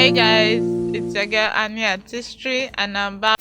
Hey guys, it's your girl Annie Artistry, and I'm back.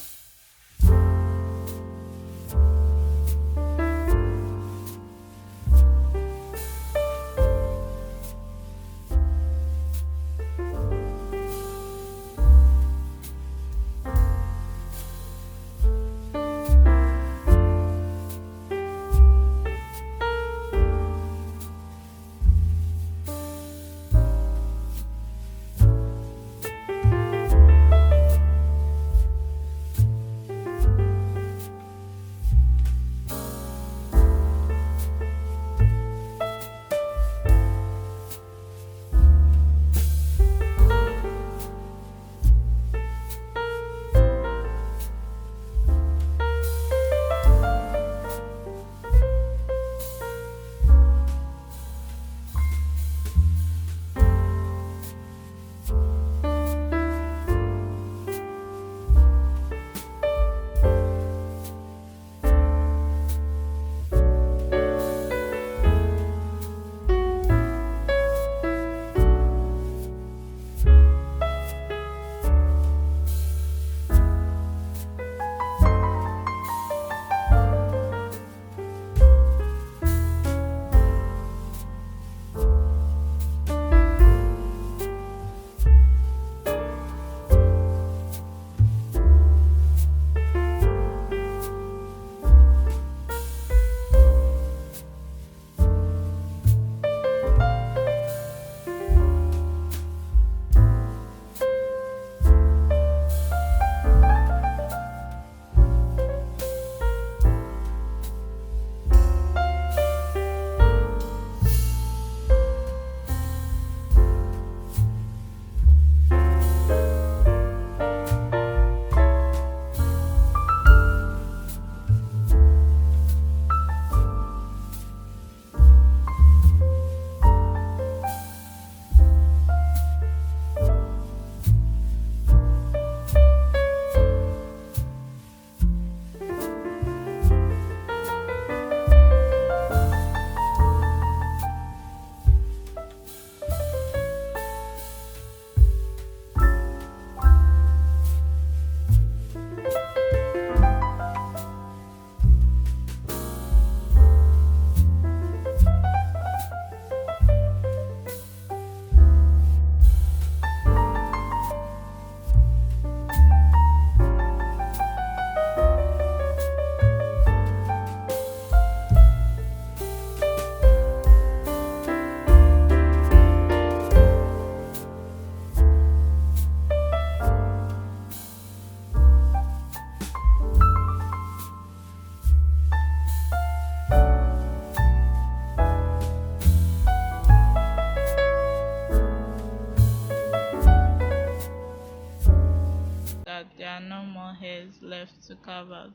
That there are no more hairs left to carve out.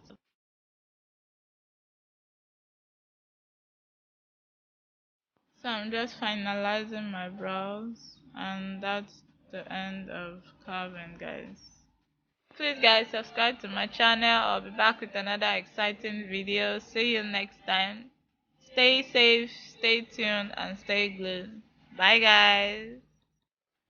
So I'm just finalizing my brows, and that's the end of carving, guys. Please, guys, subscribe to my channel. I'll be back with another exciting video. See you next time. Stay safe, stay tuned, and stay glued. Bye, guys.